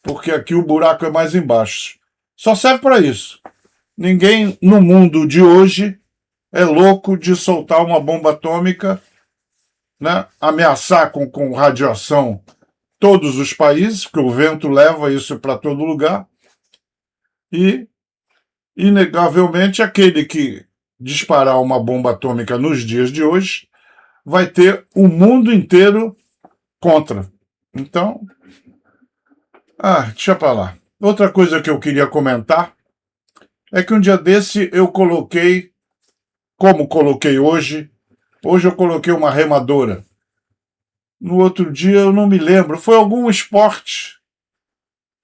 porque aqui o buraco é mais embaixo. Só serve para isso. Ninguém no mundo de hoje é louco de soltar uma bomba atômica, né? Ameaçar com radiação todos os países, porque o vento leva isso para todo lugar. E, inegavelmente, aquele que disparar uma bomba atômica nos dias de hoje vai ter o mundo inteiro contra. Então, deixa pra lá. Outra coisa que eu queria comentar é que um dia desse eu coloquei, como coloquei hoje eu coloquei uma remadora. No outro dia eu não me lembro, foi algum esporte,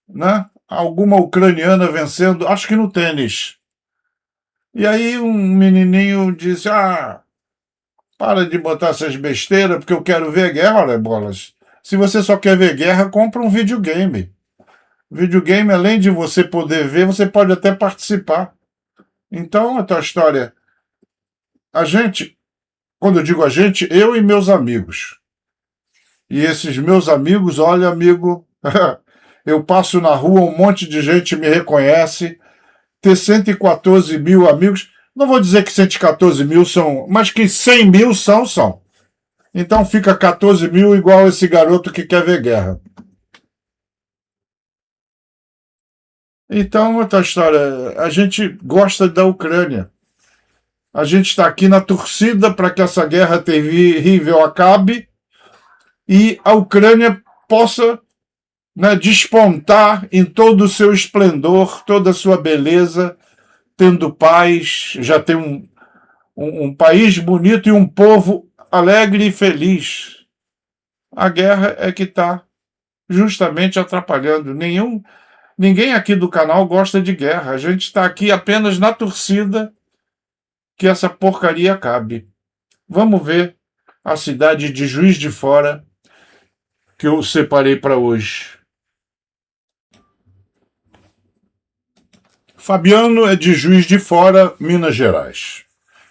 né? Alguma ucraniana vencendo, acho que no tênis. E aí um menininho disse, para de botar essas besteiras, porque eu quero ver guerra. Olha, bolas, se você só quer ver guerra, compra um videogame. Videogame, além de você poder ver, você pode até participar. Então, a tua história... A gente, quando eu digo a gente, eu e meus amigos. E esses meus amigos, olha, amigo, eu passo na rua, um monte de gente me reconhece, ter 114 mil amigos, não vou dizer que 114 mil são, mas que 100 mil são. Então fica 14 mil igual esse garoto que quer ver guerra. Então, outra história, a gente gosta da Ucrânia. A gente está aqui na torcida para que essa guerra terrível acabe e a Ucrânia possa, né, despontar em todo o seu esplendor, toda a sua beleza, tendo paz, já tem um país bonito e um povo alegre e feliz. A guerra é que está justamente atrapalhando. Ninguém aqui do canal gosta de guerra. A gente está aqui apenas na torcida que essa porcaria acabe. Vamos ver a cidade de Juiz de Fora que eu separei para hoje. Fabiano é de Juiz de Fora, Minas Gerais.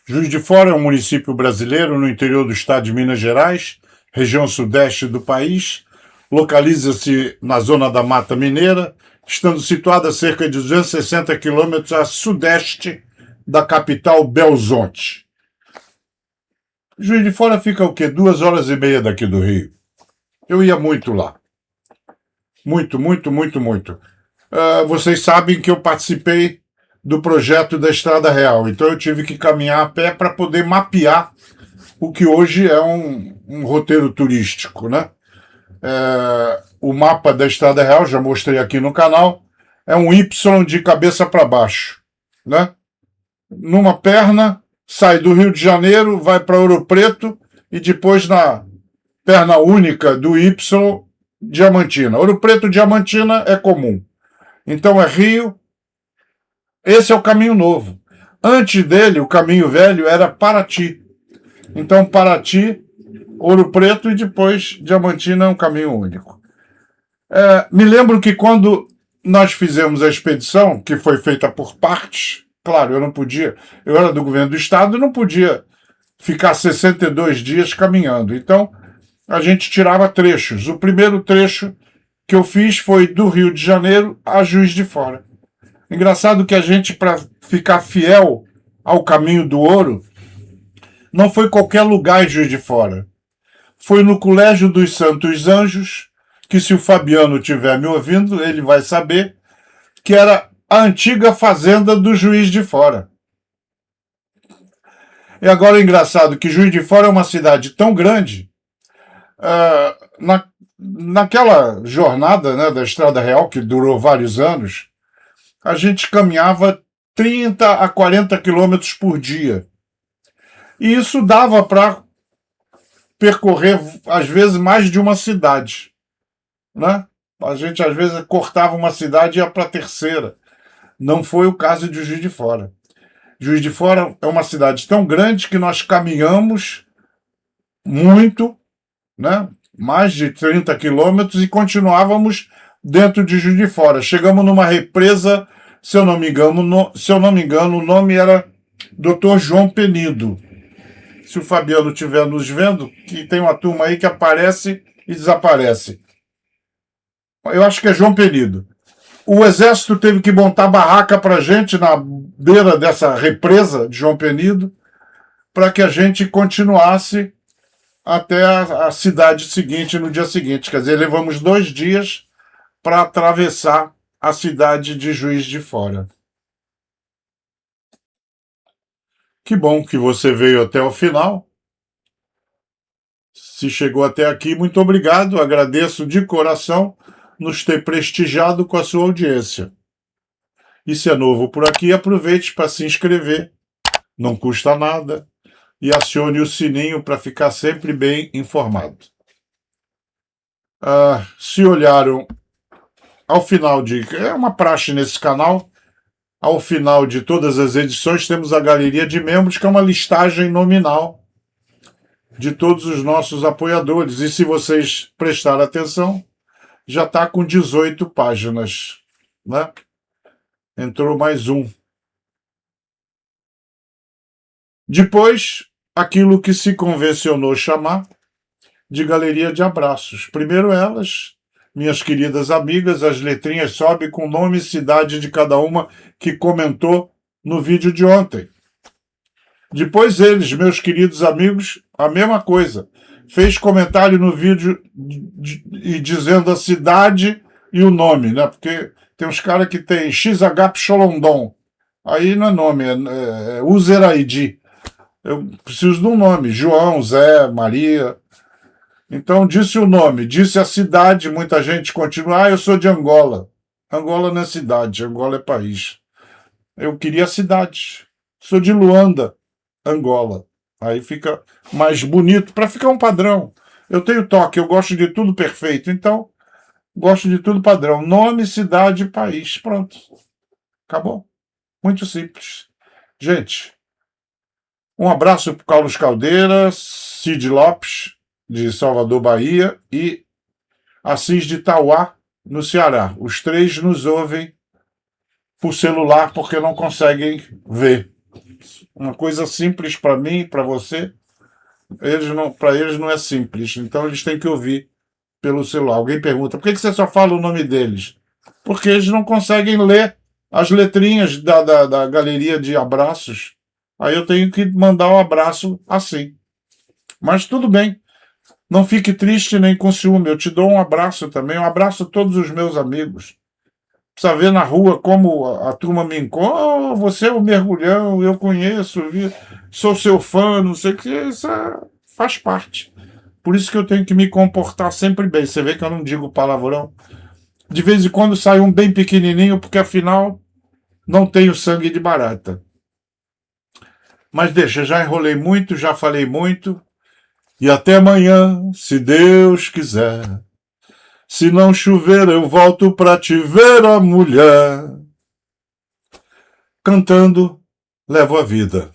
Juiz de Fora é um município brasileiro no interior do estado de Minas Gerais, região sudeste do país. Localiza-se na zona da Mata Mineira, estando situada a cerca de 260 quilômetros a sudeste da capital Belzonte. Juiz de Fora fica o quê? 2 horas e meia daqui do Rio. Eu ia muito lá. Muito. Vocês sabem que eu participei do projeto da Estrada Real, então eu tive que caminhar a pé para poder mapear o que hoje é um roteiro turístico, né? O mapa da Estrada Real, já mostrei aqui no canal, é um Y de cabeça para baixo, né? Numa perna, sai do Rio de Janeiro, vai para Ouro Preto e depois na perna única do Y, Diamantina. Ouro Preto, Diamantina é comum. Então é Rio. Esse é o caminho novo. Antes dele, o caminho velho era Paraty. Então Paraty, Ouro Preto e depois Diamantina é um caminho único. Me lembro que quando nós fizemos a expedição, que foi feita por partes, claro, eu era do governo do estado e não podia ficar 62 dias caminhando. Então, a gente tirava trechos. O primeiro trecho que eu fiz foi do Rio de Janeiro a Juiz de Fora. Engraçado que a gente, para ficar fiel ao caminho do ouro, não foi qualquer lugar em Juiz de Fora. Foi no Colégio dos Santos Anjos, que se o Fabiano estiver me ouvindo, ele vai saber, que era a antiga fazenda do Juiz de Fora. E agora é engraçado que Juiz de Fora é uma cidade tão grande, naquela jornada, né, da Estrada Real, que durou vários anos, a gente caminhava 30 a 40 quilômetros por dia. E isso dava para percorrer, às vezes, mais de uma cidade. Né? A gente, às vezes, cortava uma cidade e ia para a terceira. Não foi o caso de Juiz de Fora. Juiz de Fora é uma cidade tão grande que nós caminhamos muito, né? Mais de 30 quilômetros, e continuávamos dentro de Juiz de Fora. Chegamos numa represa, se eu não me engano, o nome era Dr. João Penido. Se o Fabiano estiver nos vendo, que tem uma turma aí que aparece e desaparece. Eu acho que é João Penido. O exército teve que montar barraca para a gente na beira dessa represa de João Penido, para que a gente continuasse até a cidade seguinte, no dia seguinte. Quer dizer, levamos 2 dias para atravessar a cidade de Juiz de Fora. Que bom que você veio até o final. Se chegou até aqui, muito obrigado. Agradeço de coração nos ter prestigiado com a sua audiência. E se é novo por aqui, aproveite para se inscrever. Não custa nada. E acione o sininho para ficar sempre bem informado. Se olharam ao final é uma praxe nesse canal, ao final de todas as edições temos a galeria de membros, que é uma listagem nominal de todos os nossos apoiadores. E se vocês prestarem atenção, já está com 18 páginas. Né? Entrou mais um. Depois, aquilo que se convencionou chamar de galeria de abraços. Primeiro elas, minhas queridas amigas, as letrinhas sobem com nome e cidade de cada uma que comentou no vídeo de ontem. Depois eles, meus queridos amigos, a mesma coisa. Fez comentário no vídeo e dizendo a cidade e o nome, né? Porque tem uns caras que tem XH Pcholondon. Aí não é nome, é User ID. Eu preciso de um nome. João, Zé, Maria. Então disse o nome, disse a cidade, muita gente continua. Eu sou de Angola. Angola não é cidade, Angola é país. Eu queria a cidade. Sou de Luanda, Angola. Aí fica mais bonito, para ficar um padrão. Eu tenho toque, eu gosto de tudo perfeito, então gosto de tudo padrão. Nome, cidade, país. Pronto. Acabou. Muito simples. Gente, um abraço para Carlos Caldeira, Cid Lopes, de Salvador, Bahia, e Assis de Tauá, no Ceará. Os 3 nos ouvem por celular porque não conseguem ver. Uma coisa simples para mim e para você, para eles não é simples. Então eles têm que ouvir pelo celular. Alguém pergunta, por que você só fala o nome deles? Porque eles não conseguem ler as letrinhas da galeria de abraços. Aí eu tenho que mandar um abraço assim. Mas tudo bem. Não fique triste nem com ciúme. Eu te dou um abraço também. Um abraço a todos os meus amigos. Precisa ver na rua como a turma me encontra. Oh, você é o mergulhão, eu conheço, sou seu fã, não sei o que. Isso faz parte. Por isso que eu tenho que me comportar sempre bem. Você vê que eu não digo palavrão. De vez em quando sai um bem pequenininho, porque afinal não tenho sangue de barata. Mas deixa, já enrolei muito, já falei muito. E até amanhã, se Deus quiser. Se não chover, eu volto pra te ver, a mulher. Cantando, levo a vida.